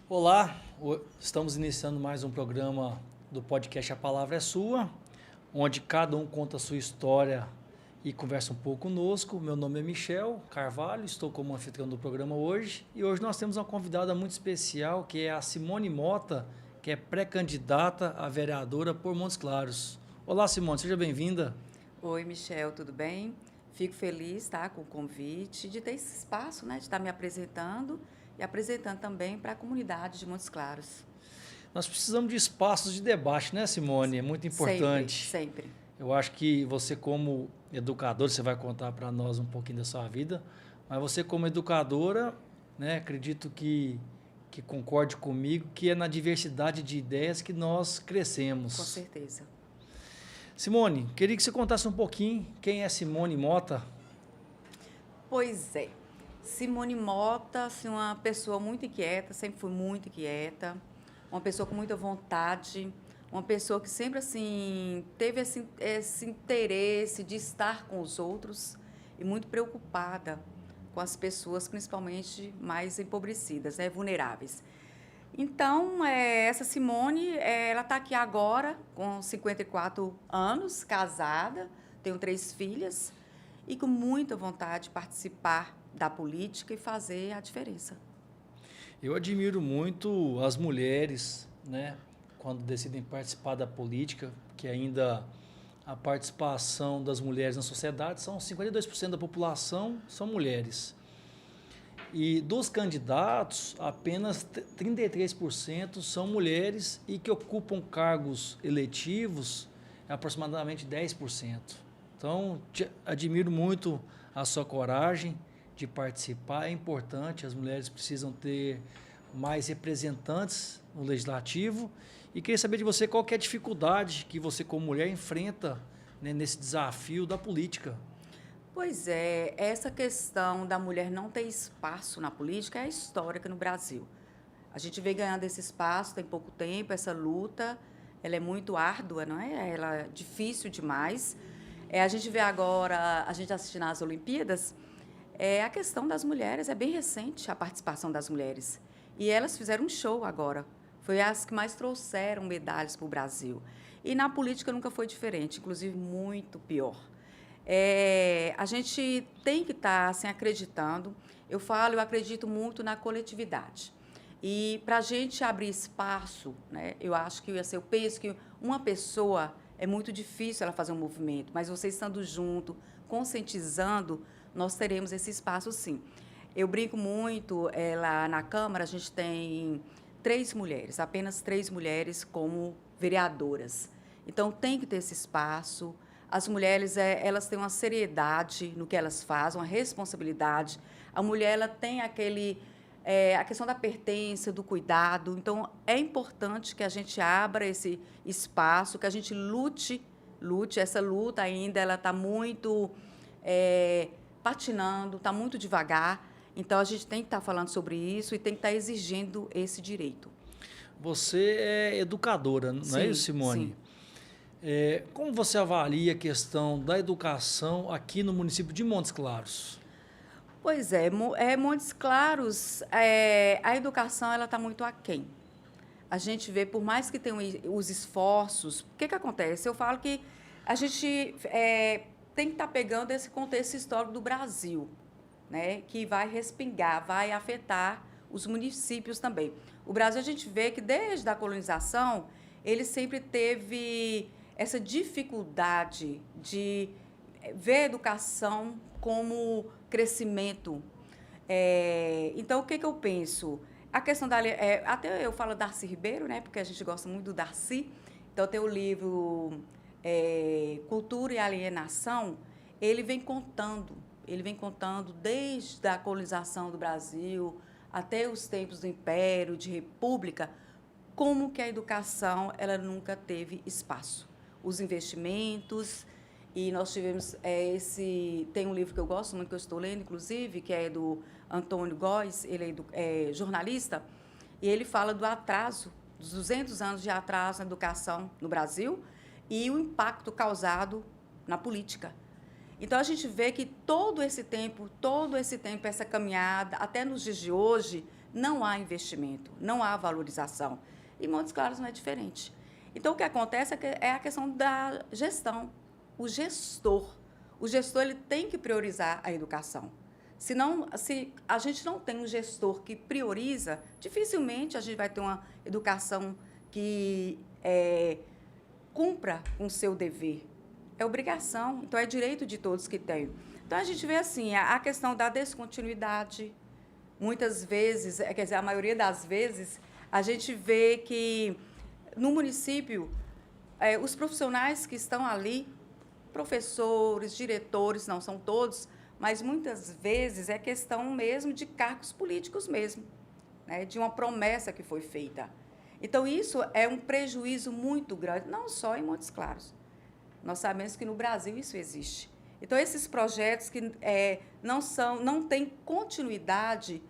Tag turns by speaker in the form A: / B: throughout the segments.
A: Olá, estamos iniciando mais um programa do podcast A Palavra é Sua, onde cada um conta a sua história e conversa um pouco conosco. Meu nome é Michel Carvalho, estou como anfitrião do programa hoje e hoje nós temos uma convidada muito especial que é a Simone Mota, que é pré-candidata a vereadora por Montes Claros. Olá, Simone, seja bem-vinda.
B: Oi, Michel, tudo bem? Fico feliz, tá, com o convite, de ter esse espaço, né, de estar me apresentando e apresentando também para a comunidade de Montes Claros.
A: Nós precisamos de espaços de debate, né, Simone? É muito
B: Sempre,
A: importante.
B: sempre.
A: Eu acho que você, como educador, você vai contar para nós um pouquinho da sua vida, mas você, como educadora, né, acredito que concorde comigo, que é na diversidade de ideias que nós
B: Com
A: crescemos.
B: certeza.
A: Simone, queria que você contasse um pouquinho quem é Simone Mota.
B: Pois é. Simone Mota, assim, uma pessoa muito inquieta, sempre fui muito inquieta, uma pessoa com muita vontade, uma pessoa que sempre assim teve esse interesse de estar com os outros e muito preocupada com as pessoas, principalmente mais empobrecidas, né, vulneráveis. Então, essa Simone, ela está aqui agora, com 54 anos, casada, tenho 3 filhas, e com muita vontade de participar da política e fazer a diferença.
A: Eu admiro muito as mulheres, né, quando decidem participar da política, que ainda a participação das mulheres na sociedade são 52% da população são mulheres. E dos candidatos, apenas 33% são mulheres e que ocupam cargos eletivos é aproximadamente 10%. Então, admiro muito a sua coragem de participar. É importante, as mulheres precisam ter mais representantes no legislativo. E queria saber de você qual que é a dificuldade que você, como mulher, enfrenta, né, nesse desafio da política.
B: Pois é, essa questão da mulher não ter espaço na política é histórica no Brasil. A gente vem ganhando esse espaço tem pouco tempo, essa luta, ela é muito árdua, não é? Ela é difícil demais. A gente vê agora, a gente assistindo às Olimpíadas, a questão das mulheres, é bem recente a participação das mulheres. E elas fizeram um show agora. Foi as que mais trouxeram medalhas para o Brasil. E na política nunca foi diferente, inclusive muito pior. A gente tem que estar assim, acreditando. Eu acredito muito na coletividade. E para a gente abrir espaço, né, eu penso que uma pessoa é muito difícil ela fazer um movimento, mas você estando junto, conscientizando, nós teremos esse espaço sim. Eu brinco muito, lá na Câmara a gente tem 3 mulheres, apenas 3 mulheres como vereadoras. Então tem que ter esse espaço. As mulheres, elas têm uma seriedade no que elas fazem, uma responsabilidade. A mulher, ela tem a questão da pertença, do cuidado. Então, é importante que a gente abra esse espaço, que a gente lute. Essa luta ainda, ela está muito patinando, está muito devagar. Então, a gente tem que estar falando sobre isso e tem que estar exigindo esse direito.
A: Você é educadora, não é isso,
B: Sim,
A: Simone?
B: sim.
A: Como você avalia a questão da educação aqui no município de Montes Claros?
B: Pois é, Montes Claros, a educação ela está muito aquém. A gente vê, por mais que tenham os esforços, o que, que acontece? Eu falo que a gente tem que estar pegando esse contexto histórico do Brasil, né, que vai respingar, vai afetar os municípios também. O Brasil, a gente vê que desde a colonização, ele sempre teve essa dificuldade de ver a educação como crescimento. Então, o que, que eu penso? A questão da... até eu falo Darcy Ribeiro, né, porque a gente gosta muito do Darcy. Então, tem o livro Cultura e Alienação. Ele vem contando desde a colonização do Brasil até os tempos do Império, de República, como que a educação ela nunca teve espaço. Os investimentos, e nós tivemos tem um livro que eu gosto muito, que eu estou lendo, inclusive, que é do Antônio Góes, ele é jornalista, e ele fala do atraso, dos 200 anos de atraso na educação no Brasil e o impacto causado na política. Então, a gente vê que todo esse tempo, essa caminhada, até nos dias de hoje, não há investimento, não há valorização. E Montes Claros não é diferente. Então, o que acontece é a questão da gestão. O gestor ele tem que priorizar a educação. Se a gente não tem um gestor que prioriza, dificilmente a gente vai ter uma educação que cumpra com o seu dever. É obrigação, então é direito de todos que tem. Então, a gente vê assim, a questão da descontinuidade. Muitas vezes, quer dizer, a maioria das vezes, a gente vê que no município, os profissionais que estão ali, professores, diretores, não são todos, mas muitas vezes é questão mesmo de cargos políticos mesmo, né, de uma promessa que foi feita. Então, isso é um prejuízo muito grande, não só em Montes Claros. Nós sabemos que no Brasil isso existe. Então, esses projetos que não têm continuidade,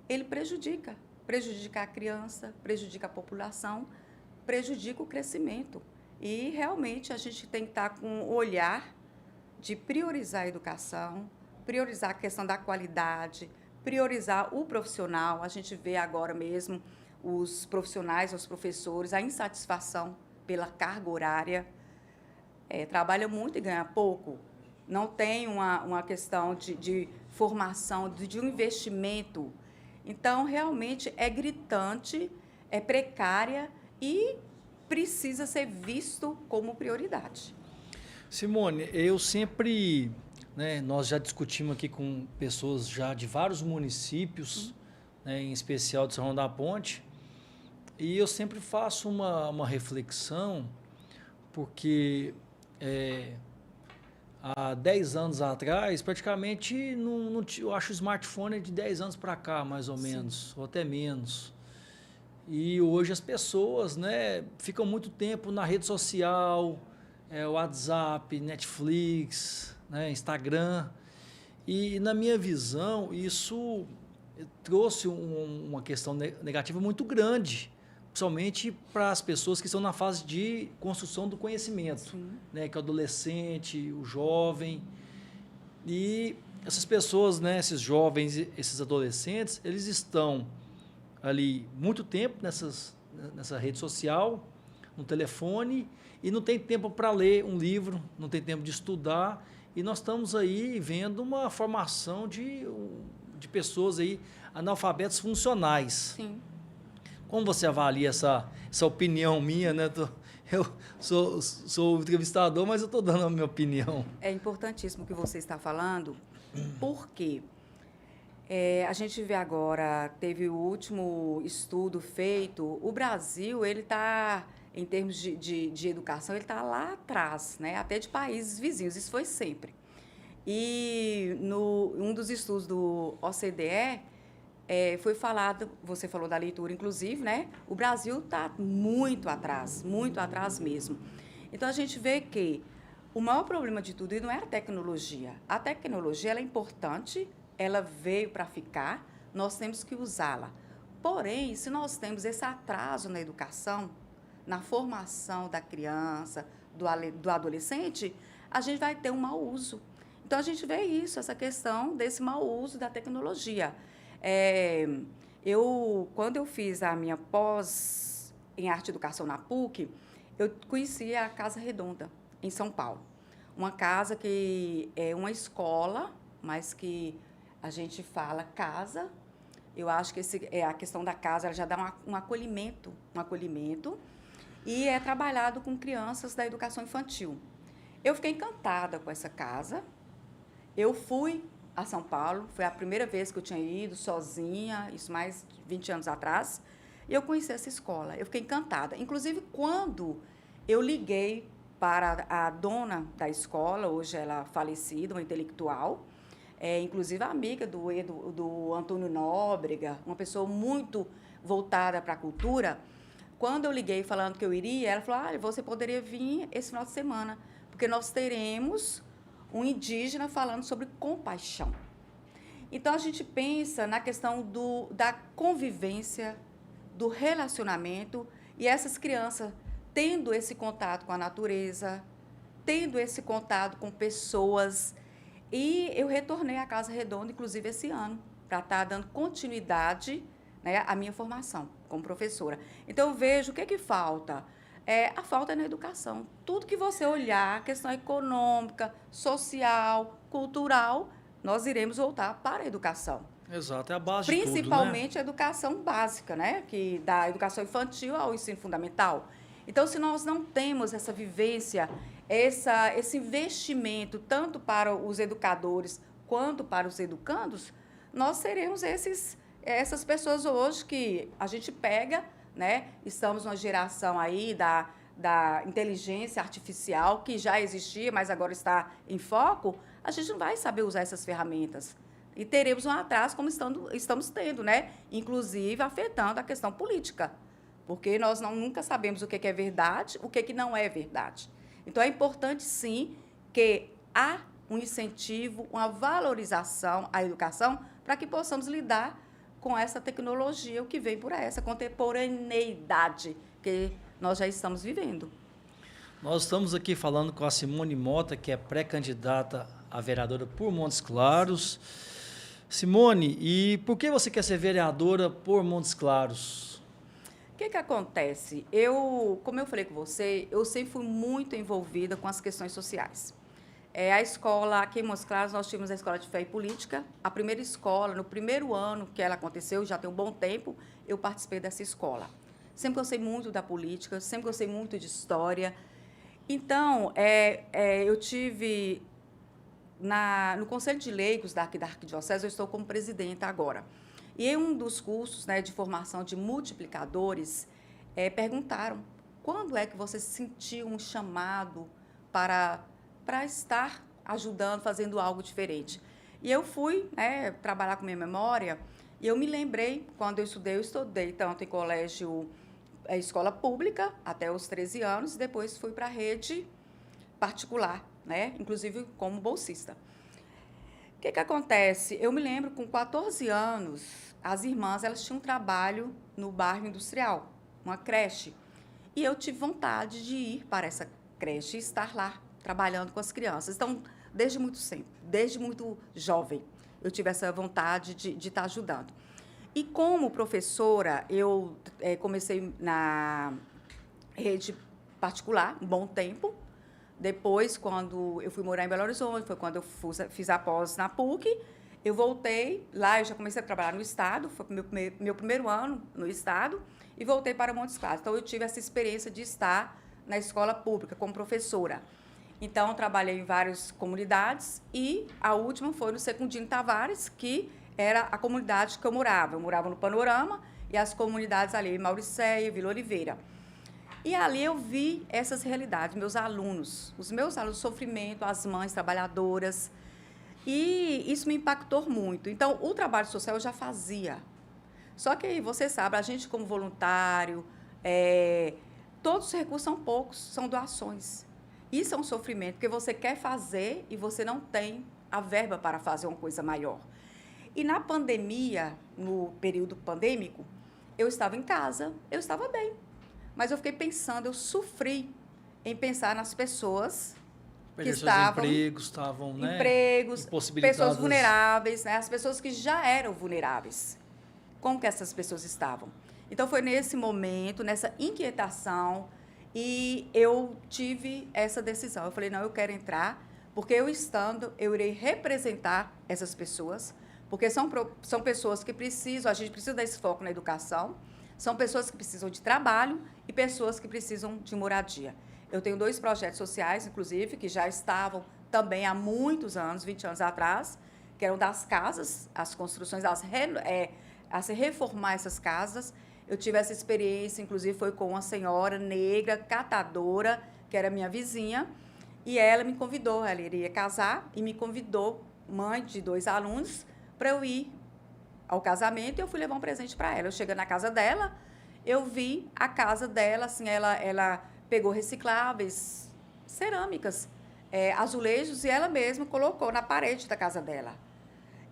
B: ele prejudica a criança, prejudica a população, prejudica o crescimento. E, realmente, a gente tem que estar com o olhar de priorizar a educação, priorizar a questão da qualidade, priorizar o profissional. A gente vê agora mesmo os profissionais, os professores, a insatisfação pela carga horária. Trabalha muito e ganha pouco. Não tem uma questão de formação, de um investimento. Então, realmente, é gritante, é precária e precisa ser visto como prioridade.
A: Simone, eu sempre, né, nós já discutimos aqui com pessoas já de vários municípios, né, em especial de São João da Ponte, e eu sempre faço uma reflexão, porque há 10 anos atrás, praticamente, eu acho o smartphone de 10 anos para cá, mais ou menos, ou até menos. E hoje as pessoas, né, ficam muito tempo na rede social, WhatsApp, Netflix, né, Instagram. E, na minha visão, isso trouxe uma questão negativa muito grande, principalmente para as pessoas que estão na fase de construção do conhecimento, né, que é o adolescente, o jovem. E essas pessoas, né, esses jovens, esses adolescentes, eles estão ali muito tempo nessa rede social, no telefone, e não tem tempo para ler um livro, não tem tempo de estudar, e nós estamos aí vendo uma formação de pessoas aí analfabetos funcionais.
B: Sim.
A: Como você avalia essa opinião minha, né? Eu sou entrevistador, mas eu estou dando a minha opinião.
B: É importantíssimo o que você está falando, porque a gente vê agora, teve o último estudo feito, o Brasil, ele está, em termos de educação, ele está lá atrás, né? Até de países vizinhos, isso foi sempre. E um dos estudos do OCDE, foi falado, você falou da leitura, inclusive, né? O Brasil está muito atrás mesmo. Então, a gente vê que o maior problema de tudo não é a tecnologia. A tecnologia ela é importante, ela veio para ficar, nós temos que usá-la. Porém, se nós temos esse atraso na educação, na formação da criança, do adolescente, a gente vai ter um mau uso. Então, a gente vê isso, essa questão desse mau uso da tecnologia. Quando eu fiz a minha pós em Arte e Educação na PUC, eu conheci a Casa Redonda, em São Paulo. Uma casa que é uma escola, mas que a gente fala casa. Eu acho que a questão da casa ela já dá um acolhimento, e é trabalhado com crianças da educação infantil. Eu fiquei encantada com essa casa. Eu fui a São Paulo, foi a primeira vez que eu tinha ido sozinha, isso mais de 20 anos atrás, e eu conheci essa escola. Eu fiquei encantada. Inclusive, quando eu liguei para a dona da escola, hoje ela falecida, uma intelectual, inclusive amiga do Antônio Nóbrega, uma pessoa muito voltada para a cultura. Quando eu liguei falando que eu iria, ela falou, você poderia vir esse final de semana, porque nós teremos um indígena falando sobre compaixão. Então, a gente pensa na questão da convivência, do relacionamento, e essas crianças tendo esse contato com a natureza, tendo esse contato com pessoas E eu retornei à Casa Redonda, inclusive, esse ano, para estar dando continuidade, né, à minha formação como professora. Então, eu vejo o que é que falta. A falta é na educação. Tudo que você olhar, questão econômica, social, cultural, nós iremos voltar para a educação.
A: Exato, é a base de tudo, né?
B: Principalmente a educação básica, né? Que da educação infantil ao ensino fundamental. Então, se nós não temos essa vivência, esse investimento, tanto para os educadores quanto para os educandos, nós seremos essas pessoas hoje que a gente pega, né? Estamos numa geração aí da inteligência artificial, que já existia, mas agora está em foco, a gente não vai saber usar essas ferramentas. E teremos um atraso, como estamos tendo, né? Inclusive afetando a questão política, porque nós nunca sabemos o que é verdade, o que não é verdade. Então, é importante, sim, que há um incentivo, uma valorização à educação para que possamos lidar com essa tecnologia, o que vem por aí, essa contemporaneidade que nós já estamos vivendo.
A: Nós estamos aqui falando com a Simone Mota, que é pré-candidata a vereadora por Montes Claros. Simone, e por que você quer ser vereadora por Montes Claros?
B: O que acontece? Como eu falei com você, eu sempre fui muito envolvida com as questões sociais. A escola, aqui em Montes Claros, nós tivemos a Escola de Fé e Política. A primeira escola, no primeiro ano que ela aconteceu, já tem um bom tempo, eu participei dessa escola. Sempre gostei muito da política, sempre gostei muito de história. Então, eu tive... no Conselho de Leigos da Arquidiocese, eu estou como presidenta agora. E em um dos cursos, né, de formação de multiplicadores, perguntaram quando é que você sentiu um chamado para estar ajudando, fazendo algo diferente. E eu fui, né, trabalhar com minha memória e eu me lembrei, quando eu estudei tanto em colégio, escola pública, até os 13 anos, e depois fui para a rede particular, né, inclusive como bolsista. O que acontece? Eu me lembro, com 14 anos, as irmãs elas tinham um trabalho no bairro industrial, uma creche. E eu tive vontade de ir para essa creche e estar lá, trabalhando com as crianças. Então, desde muito sempre, desde muito jovem, eu tive essa vontade de estar ajudando. E como professora, eu comecei na rede particular, um bom tempo. Depois, quando eu fui morar em Belo Horizonte, foi quando eu fiz a pós na PUC, eu voltei, lá eu já comecei a trabalhar no Estado, foi meu primeiro ano no Estado, e voltei para Montes Claros. Então, eu tive essa experiência de estar na escola pública como professora. Então, trabalhei em várias comunidades e a última foi no Secundino Tavares, que era a comunidade que eu morava. Eu morava no Panorama e as comunidades ali, Mauricéia, Vila Oliveira. E ali eu vi essas realidades, os meus alunos, sofrimento, as mães trabalhadoras, e isso me impactou muito. Então, o trabalho social eu já fazia. Só que, você sabe, a gente como voluntário, todos os recursos são poucos, são doações. Isso é um sofrimento, porque você quer fazer e você não tem a verba para fazer uma coisa maior. E na pandemia, no período pandêmico, eu estava em casa, eu estava bem. Mas eu fiquei pensando, eu sofri em pensar nas pessoas que estavam...
A: estavam, né?
B: Empregos, pessoas vulneráveis, né? As pessoas que já eram vulneráveis. Como que essas pessoas estavam? Então, foi nesse momento, nessa inquietação, e eu tive essa decisão. Eu falei, não, eu quero entrar, porque eu estando, eu irei representar essas pessoas, porque são pessoas que precisam, a gente precisa desse foco na educação, são pessoas que precisam de trabalho e pessoas que precisam de moradia. Eu tenho 2 projetos sociais, inclusive, que já estavam também há muitos anos, 20 anos atrás, que eram das casas, as construções, a se reformar essas casas. Eu tive essa experiência, inclusive, foi com uma senhora negra, catadora, que era minha vizinha, e ela me convidou, ela iria casar, e me convidou, mãe de 2 alunos, para eu ir ao casamento, e eu fui levar um presente para ela. Eu cheguei na casa dela, eu vi a casa dela, assim, ela pegou recicláveis, cerâmicas, azulejos, e ela mesma colocou na parede da casa dela.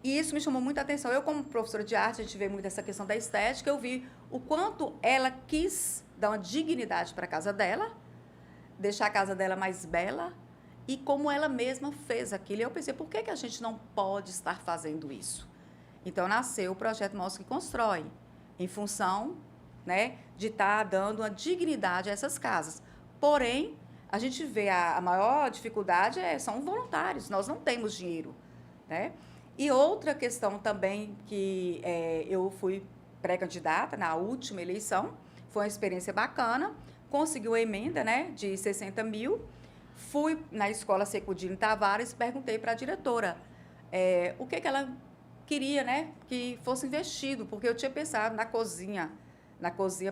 B: E isso me chamou muita atenção. Eu, como professora de arte, a gente vê muito essa questão da estética, eu vi o quanto ela quis dar uma dignidade para a casa dela, deixar a casa dela mais bela, e como ela mesma fez aquilo. E eu pensei, por que a gente não pode estar fazendo isso? Então, nasceu o projeto Mostra que Constrói, em função, né, de estar dando uma dignidade a essas casas. Porém, a gente vê a maior dificuldade são voluntários, nós não temos dinheiro, né? E outra questão também que eu fui pré-candidata na última eleição, foi uma experiência bacana, consegui uma emenda, né, de 60 mil, fui na escola Secundino Tavares e perguntei para a diretora o que ela queria, né, que fosse investido, porque eu tinha pensado na cozinha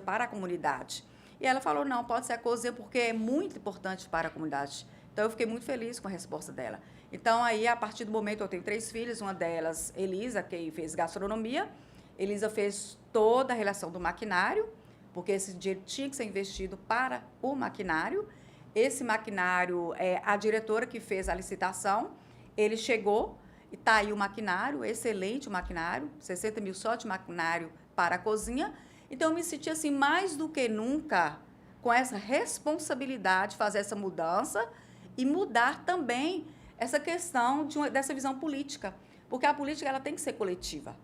B: para a comunidade. E ela falou, não, pode ser a cozinha porque é muito importante para a comunidade. Então, eu fiquei muito feliz com a resposta dela. Então, aí, a partir do momento, eu tenho 3 filhas, uma delas, Elisa, que fez gastronomia. Elisa fez toda a relação do maquinário, porque esse dinheiro tinha que ser investido para o maquinário. Esse maquinário, a diretora que fez a licitação, ele chegou e está aí o maquinário, excelente o maquinário, 60 mil só de maquinário para a cozinha. Então, eu me senti, assim, mais do que nunca, com essa responsabilidade de fazer essa mudança e mudar também essa questão dessa visão política. Porque a política ela tem que ser coletiva.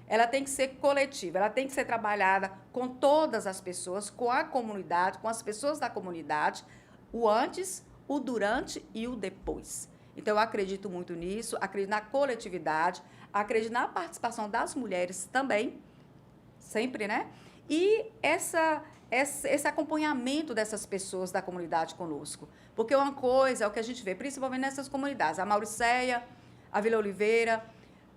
B: Ela tem que ser coletiva, ela tem que ser trabalhada com todas as pessoas, com a comunidade, com as pessoas da comunidade, o antes, o durante e o depois. Então, eu acredito muito nisso, acredito na coletividade, acredito na participação das mulheres também, sempre, né? E esse acompanhamento dessas pessoas da comunidade conosco. Porque uma coisa é o que a gente vê, principalmente nessas comunidades, a Mauricéia, a Vila Oliveira,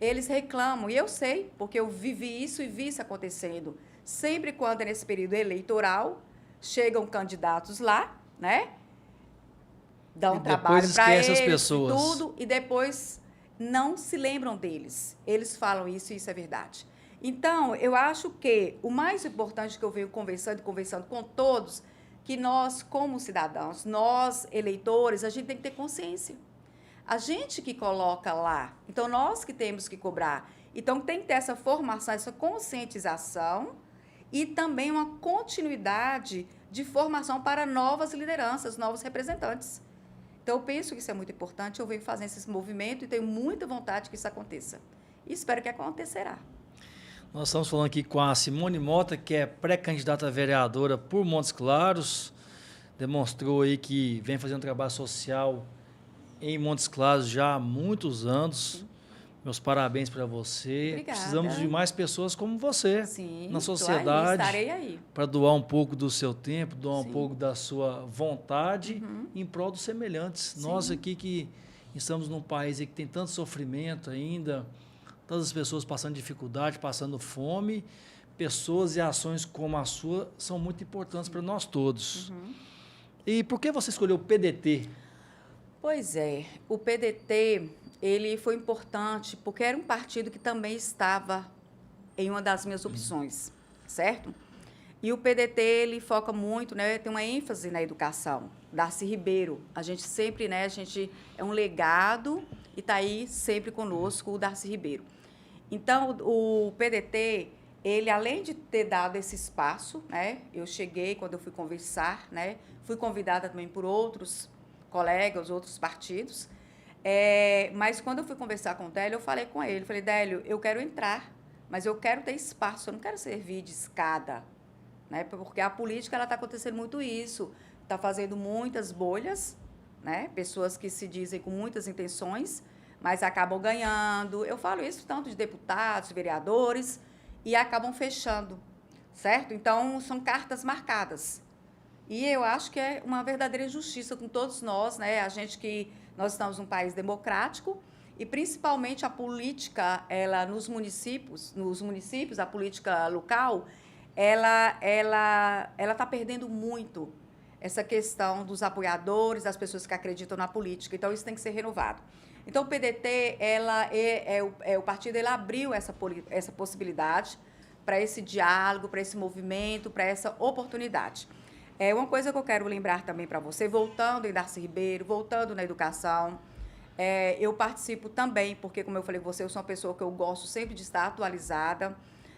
B: eles reclamam, e eu sei, porque eu vivi isso e vi isso acontecendo. Sempre quando é nesse período eleitoral, chegam candidatos lá, né? Dão trabalho para eles,
A: as pessoas.
B: tudo, e depois não se lembram deles. Eles falam isso e isso é verdade. Então, eu acho que o mais importante que eu venho conversando com todos, que nós, como cidadãos, nós, eleitores, a gente tem que ter consciência. A gente que coloca lá, então nós que temos que cobrar. Então, tem que ter essa formação, essa conscientização e também uma continuidade de formação para novas lideranças, novos representantes. Então, eu penso que isso é muito importante, eu venho fazendo esse movimento e tenho muita vontade que isso aconteça. E espero que acontecerá.
A: Nós estamos falando aqui com a Simone Mota, que é pré-candidata a vereadora por Montes Claros. Demonstrou aí que vem fazendo trabalho social em Montes Claros já há muitos anos. Sim. Meus parabéns para você.
B: Obrigada.
A: Precisamos de mais pessoas como você.
B: Sim,
A: na sociedade.
B: Estarei aí.
A: Para doar um pouco do seu tempo, doar
B: Sim.
A: um pouco da sua vontade em prol dos semelhantes.
B: Sim.
A: Nós aqui que estamos num país que tem tanto sofrimento ainda, todas as pessoas passando dificuldade, passando fome, pessoas e ações como a sua são muito importantes para nós todos. E por que você escolheu o PDT?
B: Pois é, o PDT ele foi importante porque era um partido que também estava em uma das minhas opções, certo? E o PDT ele foca muito, né, tem uma ênfase na educação. Darcy Ribeiro, a gente sempre, né, a gente é um legado e está aí sempre conosco o Darcy Ribeiro. Então, o PDT, ele, além de ter dado esse espaço, né, eu cheguei, quando eu fui conversar, né, fui convidada também por outros colegas, outros partidos, mas quando eu fui conversar com o Délio, eu falei com ele, falei, Délio, eu quero entrar, mas eu quero ter espaço, eu não quero servir de escada, né, porque a política está acontecendo muito isso, está fazendo muitas bolhas, né, pessoas que se dizem com muitas intenções, mas acabam ganhando. Eu falo isso tanto de deputados, vereadores, e acabam fechando, certo? Então, são cartas marcadas. E eu acho que é uma verdadeira injustiça com todos nós, né? A gente que nós estamos num país democrático e, principalmente, a política, ela nos municípios, a política local, ela está perdendo muito essa questão dos apoiadores, das pessoas que acreditam na política. Então, isso tem que ser renovado. Então, o PDT, o partido, ele abriu essa possibilidade para esse diálogo, para esse movimento, para essa oportunidade. Uma coisa que eu quero lembrar também para você, voltando em Darcy Ribeiro, voltando na educação, eu participo também, porque, como eu falei com você, eu sou uma pessoa que eu gosto sempre de estar atualizada.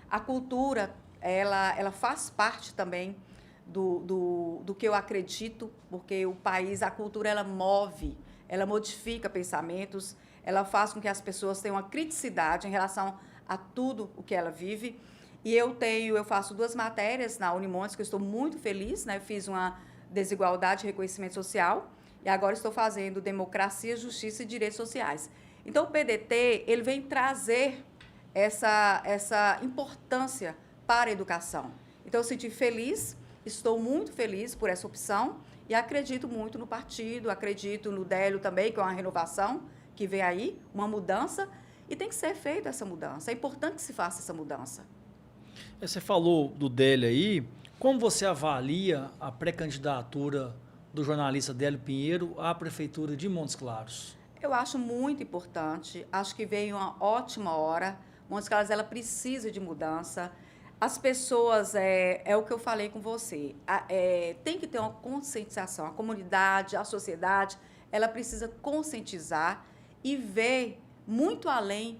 B: A cultura, ela faz parte também do que eu acredito, porque o país, a cultura, ela move, ela modifica pensamentos, ela faz com que as pessoas tenham uma criticidade em relação a tudo o que ela vive. E eu faço 2 matérias na Unimontes, que eu estou muito feliz, né? Fiz uma desigualdade e reconhecimento social, e agora estou fazendo democracia, justiça e direitos sociais. Então, o PDT, ele vem trazer essa importância para a educação. Então, eu senti feliz, estou muito feliz por essa opção e acredito muito no partido, acredito no Délio também, que é uma renovação que vem aí, uma mudança, e tem que ser feita essa mudança. É importante que se faça essa mudança.
A: Você falou do Délio aí. Como você avalia a pré-candidatura do jornalista Délio Pinheiro à Prefeitura de Montes Claros?
B: Eu acho muito importante, acho que veio uma ótima hora. Montes Claros, ela precisa de mudança. As pessoas, é o que eu falei com você, tem que ter uma conscientização. A comunidade, a sociedade, ela precisa conscientizar e ver muito além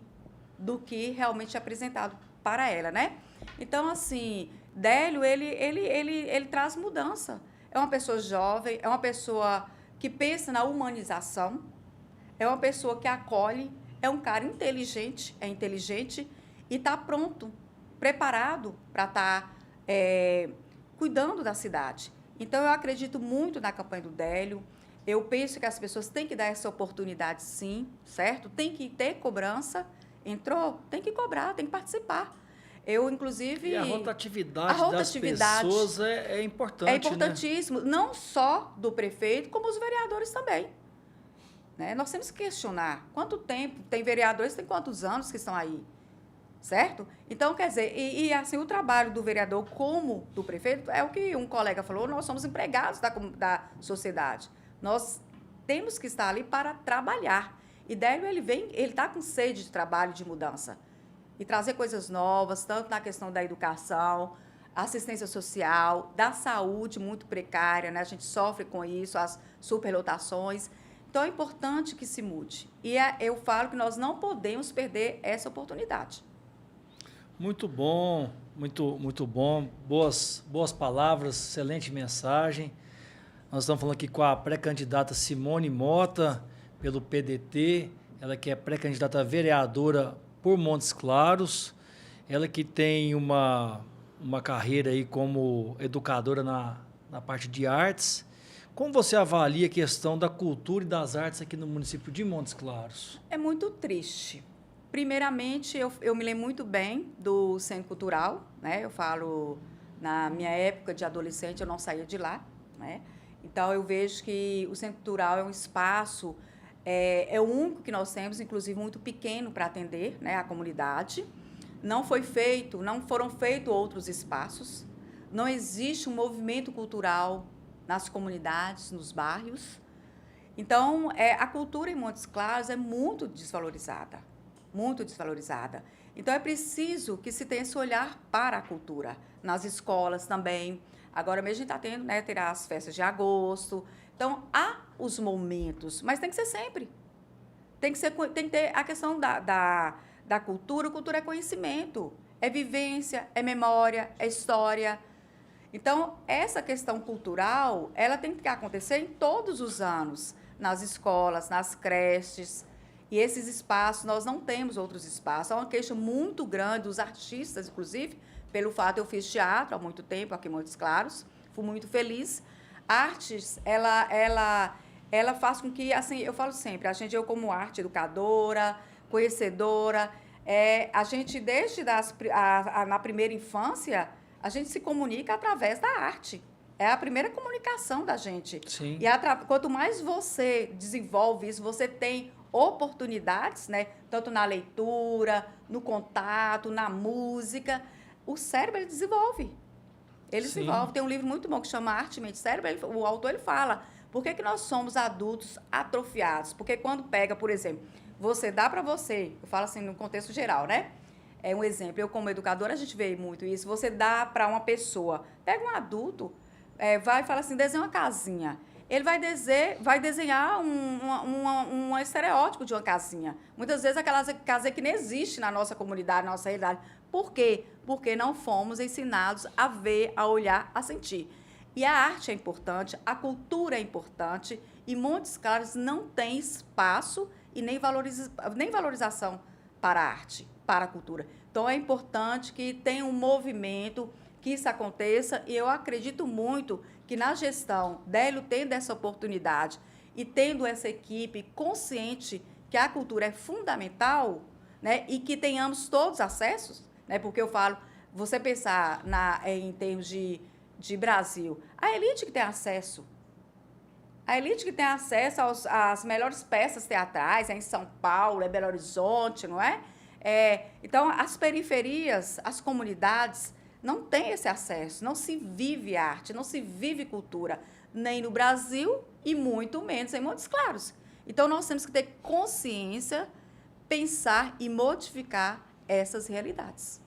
B: do que realmente é apresentado para ela, né? Então, assim, Délio, ele traz mudança. É uma pessoa jovem, é uma pessoa que pensa na humanização, é uma pessoa que acolhe, é um cara inteligente, e está pronto, preparado para estar cuidando da cidade. Então, eu acredito muito na campanha do Délio. Eu penso que as pessoas têm que dar essa oportunidade, sim, certo? Tem que ter cobrança. Entrou? Tem que cobrar, tem que participar. Eu, inclusive...
A: E a rotatividade das pessoas é importante,
B: é importantíssimo, né? Não só do prefeito, como os vereadores também. Né? Nós temos que questionar quanto tempo tem vereadores, tem quantos anos que estão aí, certo? Então, quer dizer, assim, o trabalho do vereador como do prefeito é o que um colega falou, nós somos empregados da sociedade. Nós temos que estar ali para trabalhar. E Délio, ele está com sede de trabalho, de mudança. E trazer coisas novas, tanto na questão da educação, assistência social, da saúde muito precária, né? A gente sofre com isso, as superlotações. Então, é importante que se mude. E eu falo que nós não podemos perder essa oportunidade.
A: Muito bom, muito bom. Boas palavras, excelente mensagem. Nós estamos falando aqui com a pré-candidata Simone Mota, pelo PDT. Ela que é pré-candidata a vereadora por Montes Claros. Ela que tem uma carreira aí como educadora na parte de artes. Como você avalia a questão da cultura e das artes aqui no município de Montes Claros?
B: É muito triste. Primeiramente, eu me lembro muito bem do Centro Cultural, né? Eu falo, na minha época de adolescente, eu não saía de lá, né? Então, eu vejo que o Centro Cultural é um espaço, é o único que nós temos, inclusive muito pequeno para atender, né, a comunidade. Não foram feitos outros espaços. Não existe um movimento cultural nas comunidades, nos bairros. Então, a cultura em Montes Claros é muito desvalorizada, muito desvalorizada. Então, é preciso que se tenha esse olhar para a cultura, nas escolas também. Agora mesmo a gente está tendo, né, terá as festas de agosto. Então, há os momentos, mas tem que ser sempre. Tem que ter a questão da cultura. Cultura é conhecimento, é vivência, é memória, é história. Então, essa questão cultural, ela tem que acontecer em todos os anos, nas escolas, nas creches. E esses espaços, nós não temos outros espaços. Há uma queixa muito grande dos artistas, inclusive, pelo fato de eu fiz teatro há muito tempo aqui em Montes Claros, fui muito feliz. Artes, ela faz com que, assim, eu falo sempre, eu como arte educadora, conhecedora, a gente, desde na primeira infância, a gente se comunica através da arte. É a primeira comunicação da gente.
A: Sim.
B: E quanto mais você desenvolve isso, você tem oportunidades, né? Tanto na leitura, no contato, na música, o cérebro ele desenvolve. Ele
A: Sim.
B: desenvolve. Tem um livro muito bom que chama Arte, Mente e Cérebro. O autor ele fala por que nós somos adultos atrofiados. Porque quando pega, por exemplo, você dá para você, eu falo assim no contexto geral, né? É um exemplo. Eu, como educadora, a gente vê muito isso. Você dá para uma pessoa, pega um adulto, vai e fala assim, desenha uma casinha. Ele vai desenhar um estereótipo de uma casinha. Muitas vezes aquela casinha que nem existe na nossa comunidade, na nossa realidade. Por quê? Porque não fomos ensinados a ver, a olhar, a sentir. E a arte é importante, a cultura é importante E Montes Claros não tem espaço e nem valorização para a arte, para a cultura. Então, é importante que tenha um movimento, que isso aconteça, e eu acredito muito que na gestão, Délio tendo essa oportunidade e tendo essa equipe consciente que a cultura é fundamental, né, e que tenhamos todos acessos, né, porque eu falo, você pensar em termos de Brasil, a elite que tem acesso, às melhores peças teatrais, é em São Paulo, é Belo Horizonte, não é? Então, as periferias, as comunidades, não têm esse acesso, não se vive arte, não se vive cultura, nem no Brasil e muito menos em Montes Claros. Então, nós temos que ter consciência, pensar e modificar essas realidades.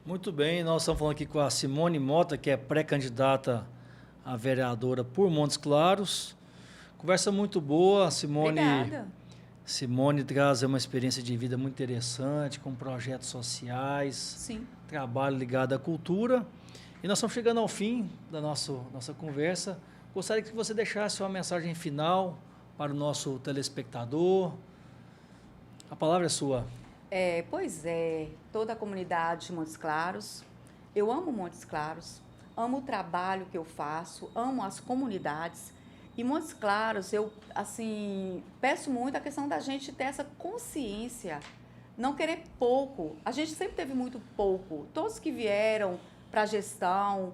A: Muito bem, nós estamos falando aqui com a Simone Mota, que é pré-candidata a vereadora por Montes Claros. Conversa muito boa, Simone.
B: Obrigada.
A: Simone traz uma experiência de vida muito interessante, com projetos sociais,
B: Sim.
A: trabalho ligado à cultura. E nós estamos chegando ao fim da nossa conversa. Gostaria que você deixasse uma mensagem final para o nosso telespectador. A palavra é sua.
B: Pois é, toda a comunidade de Montes Claros, eu amo Montes Claros, amo o trabalho que eu faço, amo as comunidades. E Montes Claros, eu, assim, peço muito a questão da gente ter essa consciência, não querer pouco. A gente sempre teve muito pouco. Todos que vieram para a gestão,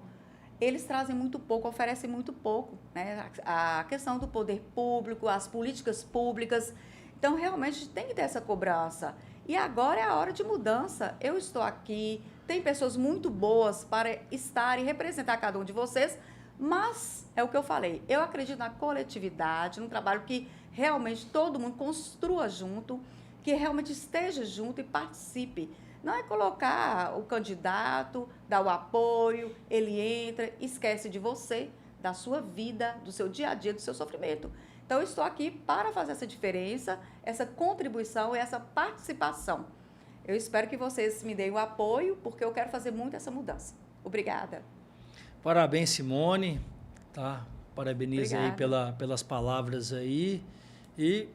B: eles trazem muito pouco, oferecem muito pouco, né? A questão do poder público, as políticas públicas. Então, realmente, a gente tem que ter essa cobrança. E agora é a hora de mudança. Eu estou aqui, tem pessoas muito boas para estar e representar cada um de vocês, mas é o que eu falei, eu acredito na coletividade, num trabalho que realmente todo mundo construa junto, que realmente esteja junto e participe. Não é colocar o candidato, dar o apoio, ele entra, esquece de você, da sua vida, do seu dia a dia, do seu sofrimento. Então, eu estou aqui para fazer essa diferença, essa contribuição e essa participação. Eu espero que vocês me deem o apoio, porque eu quero fazer muito essa mudança. Obrigada.
A: Parabéns, Simone. Tá? Parabenizo aí
B: Obrigada.
A: pelas palavras aí. E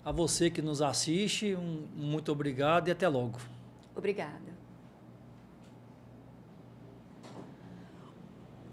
A: a você que nos assiste, muito obrigado e até logo.
B: Obrigada.